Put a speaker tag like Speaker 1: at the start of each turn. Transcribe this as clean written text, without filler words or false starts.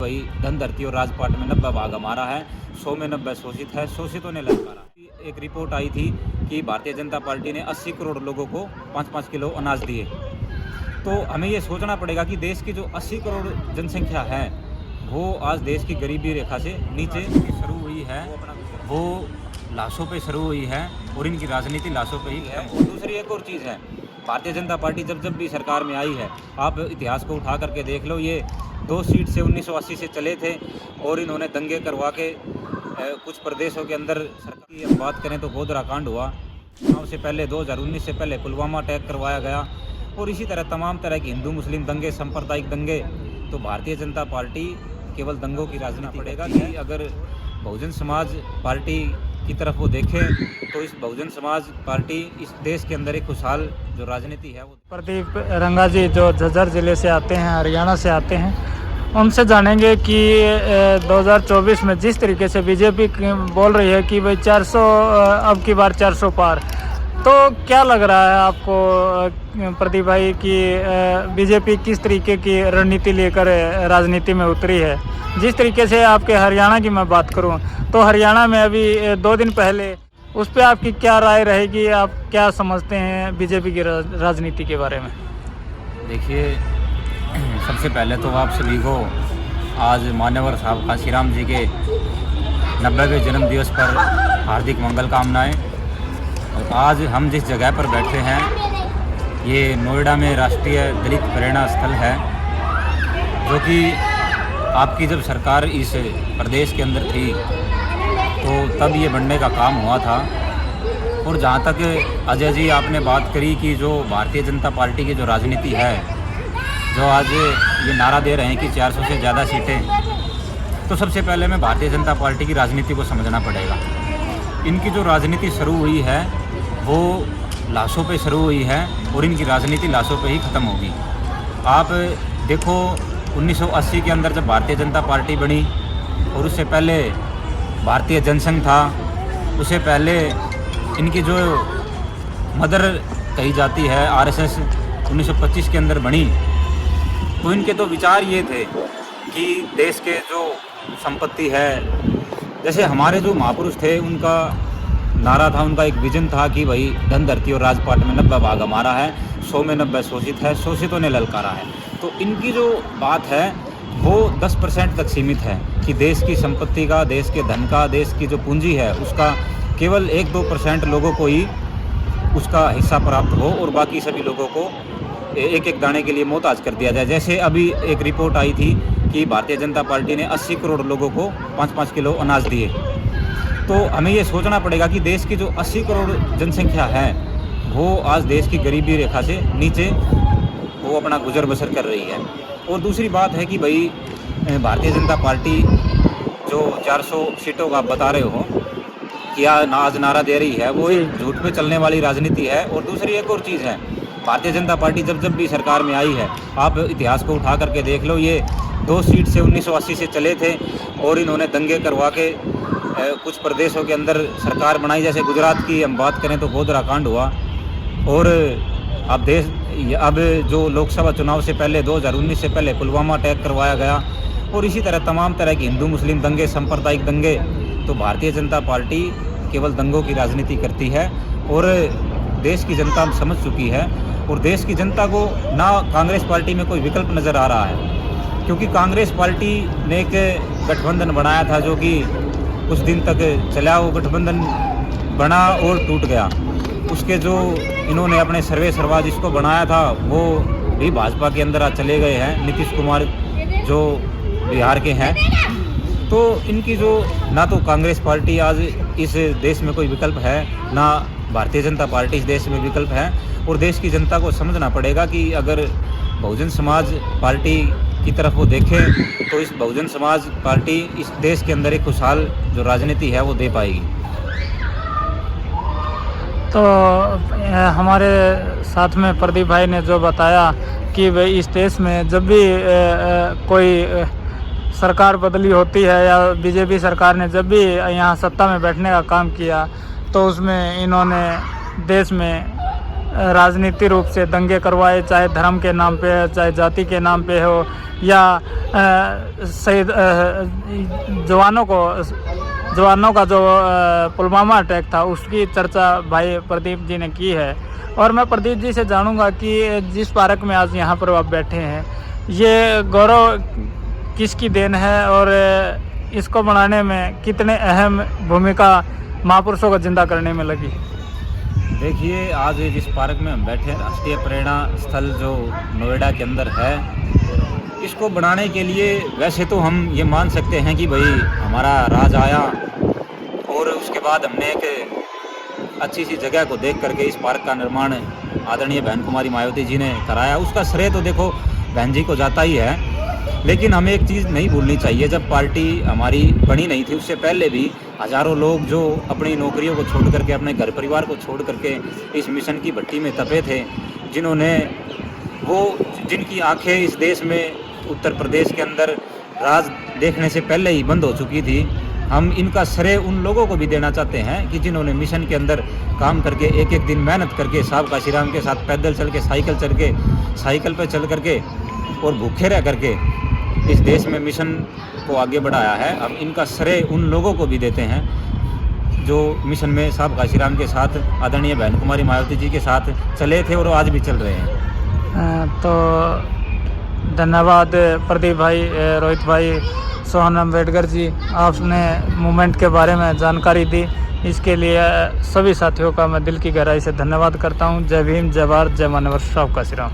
Speaker 1: वही धन धरती और राजपाट में 90 भाग हमारा है, 100 में 90 शोषित है, शोषितों ने ललकारा। एक रिपोर्ट आई थी कि भारतीय जनता पार्टी ने 80 करोड़ लोगों को 5-5 किलो अनाज दिए। तो हमें ये सोचना पड़ेगा कि देश की जो 80 करोड़ जनसंख्या है वो आज देश की गरीबी रेखा से नीचे शुरू हुई है, वो लाशों पे शुरू हुई है और इनकी राजनीति लाशों पे ही है। और दूसरी एक और चीज़ है, भारतीय जनता पार्टी जब भी सरकार में आई है, आप इतिहास को उठा करके देख लो, ये 2 सीट से 1980 से चले थे और इन्होंने दंगे करवा के कुछ प्रदेशों के अंदर सरकार की हम बात करें तो गोधरा कांड हुआ, चुनाव से पहले 2019 से पहले पुलवामा अटैक करवाया गया और इसी तरह तमाम तरह की हिंदू मुस्लिम दंगे, सांप्रदायिक दंगे। तो भारतीय जनता पार्टी केवल दंगों की राजनीति पड़ेगा कि अगर बहुजन समाज पार्टी की तरफ वो देखें तो इस बहुजन समाज पार्टी इस देश के अंदर एक खुशहाल जो राजनीति है वो।
Speaker 2: प्रदीप रंगा जी जो झज्जर ज़िले से आते हैं, हरियाणा से आते हैं, उनसे जानेंगे कि 2024 में जिस तरीके से बीजेपी बोल रही है कि भाई 400 अब की बार 400 पार, तो क्या लग रहा है आपको प्रदीप भाई कि बीजेपी किस तरीके की रणनीति लेकर राजनीति में उतरी है? जिस तरीके से आपके हरियाणा की मैं बात करूं तो हरियाणा में अभी 2 दिन पहले उस पर आपकी क्या राय रहेगी? आप क्या समझते हैं बीजेपी की राजनीति के बारे में?
Speaker 1: देखिए, सबसे पहले तो आप सभी को आज मान्यवर साहब काशीराम जी के 90वें जन्म दिवस पर हार्दिक मंगल कामनाएं। और आज हम जिस जगह पर बैठे हैं ये नोएडा में राष्ट्रीय दलित प्रेरणा स्थल है, जो कि आपकी जब सरकार इस प्रदेश के अंदर थी तो तब ये बनने का काम हुआ था। और जहाँ तक अजय जी आपने बात करी कि जो भारतीय जनता पार्टी की जो राजनीति है, जो आज ये नारा दे रहे हैं कि 400 से ज़्यादा सीटें, तो सबसे पहले में भारतीय जनता पार्टी की राजनीति को समझना पड़ेगा। इनकी जो राजनीति शुरू हुई है वो लाशों पे शुरू हुई है और इनकी राजनीति लाशों पे ही ख़त्म होगी। आप देखो 1980 के अंदर जब भारतीय जनता पार्टी बनी और उससे पहले भारतीय जनसंघ था, उससे पहले इनकी जो मदर कही जाती है आरएसएस 1925 के अंदर बनी। तो इनके तो विचार ये थे कि देश के जो संपत्ति है, जैसे हमारे जो महापुरुष थे उनका नारा था, उनका एक विजन था कि भाई धन धरती और राजपाट में 90 भाग हमारा है, 100 में 90 शोषित है, शोषितों ने ललकारा है। तो इनकी जो बात है वो 10% तक सीमित है कि देश की संपत्ति का, देश के धन का, देश की जो पूंजी है उसका केवल 1-2% लोगों को ही उसका हिस्सा प्राप्त हो और बाकी सभी लोगों को एक एक दाने के लिए मोहताज कर दिया जाए। जैसे अभी एक रिपोर्ट आई थी कि भारतीय जनता पार्टी ने 80 करोड़ लोगों को 5-5 किलो अनाज दिए। तो हमें ये सोचना पड़ेगा कि देश की जो 80 करोड़ जनसंख्या है वो आज देश की गरीबी रेखा से नीचे वो अपना गुजर बसर कर रही है। और दूसरी बात है कि भाई भारतीय जनता पार्टी जो 400 सीटों का आप बता रहे हो कि आज नारा दे रही है, वो एक झूठ पे चलने वाली राजनीति है। और दूसरी एक और चीज़ है, भारतीय जनता पार्टी जब भी सरकार में आई है, आप इतिहास को उठा करके देख लो, ये 2 सीट से 1980 से चले थे और इन्होंने दंगे करवा के कुछ प्रदेशों के अंदर सरकार बनाई। जैसे गुजरात की हम बात करें तो गोधरा कांड हुआ। और अब जो लोकसभा चुनाव से पहले 2019 से पहले पुलवामा अटैक करवाया गया और इसी तरह तमाम तरह की हिंदू मुस्लिम दंगे, सांप्रदायिक दंगे। तो भारतीय जनता पार्टी केवल दंगों की राजनीति करती है और देश की जनता समझ चुकी है। और देश की जनता को ना कांग्रेस पार्टी में कोई विकल्प नज़र आ रहा है, क्योंकि कांग्रेस पार्टी ने एक गठबंधन बनाया था जो कि कुछ दिन तक चला, वो गठबंधन बना और टूट गया। उसके जो इन्होंने अपने सर्वे सर्वा जिसको बनाया था वो भी भाजपा के अंदर आज चले गए हैं, नीतीश कुमार जो बिहार के हैं। तो इनकी जो ना तो कांग्रेस पार्टी आज इस देश में कोई विकल्प है, ना भारतीय जनता पार्टी इस देश में विकल्प है। और देश की जनता को समझना पड़ेगा कि अगर बहुजन समाज पार्टी की तरफ वो देखें तो इस बहुजन समाज पार्टी इस देश के अंदर एक खुशहाल जो राजनीति है वो दे पाएगी।
Speaker 2: तो हमारे साथ में प्रदीप भाई ने जो बताया कि भाई इस देश में जब भी कोई सरकार बदली होती है या बीजेपी सरकार ने जब भी यहाँ सत्ता में बैठने का काम किया तो उसमें इन्होंने देश में राजनीति रूप से दंगे करवाए, चाहे धर्म के नाम पे है, चाहे जाति के नाम पे हो, या शहीद जवानों का जो पुलवामा अटैक था उसकी चर्चा भाई प्रदीप जी ने की है। और मैं प्रदीप जी से जानूंगा कि जिस पार्क में आज यहाँ पर आप बैठे हैं, ये गौरव किसकी देन है और इसको बनाने में कितने अहम भूमिका महापुरुषों को जिंदा करने में लगी।
Speaker 1: देखिए, आज जिस पार्क में हम बैठे हैं, राष्ट्रीय प्रेरणा स्थल जो नोएडा के अंदर है, इसको बनाने के लिए वैसे तो हम ये मान सकते हैं कि भाई हमारा राज आया और उसके बाद हमने एक अच्छी सी जगह को देख करके इस पार्क का निर्माण आदरणीय बहन कुमारी मायावती जी ने कराया। उसका श्रेय तो देखो बहन जी को जाता ही है, लेकिन हमें एक चीज़ नहीं भूलनी चाहिए, जब पार्टी हमारी बनी नहीं थी उससे पहले भी हज़ारों लोग जो अपनी नौकरियों को छोड़ करके, अपने घर परिवार को छोड़ करके इस मिशन की भट्टी में तपे थे, जिनकी आंखें इस देश में उत्तर प्रदेश के अंदर राज देखने से पहले ही बंद हो चुकी थी। हम इनका श्रेय उन लोगों को भी देना चाहते हैं कि जिन्होंने मिशन के अंदर काम करके एक एक दिन मेहनत करके साहब काशीराम के साथ पैदल चल के, साइकिल पर चल करके और भूखे रह करके इस देश में मिशन को आगे बढ़ाया है। हम इनका श्रेय उन लोगों को भी देते हैं जो मिशन में साहब काशीराम के साथ, आदरणीय बहन कुमारी मायावती जी के साथ चले थे और आज भी चल रहे हैं।
Speaker 2: तो धन्यवाद प्रदीप भाई, रोहित भाई, सोहन अम्बेडकर जी, आपने मूवमेंट के बारे में जानकारी दी। इसके लिए सभी साथियों का मैं दिल की गहराई से धन्यवाद करता हूं। जय भीम, जय भारत, जय मानव, साहब काशीराम।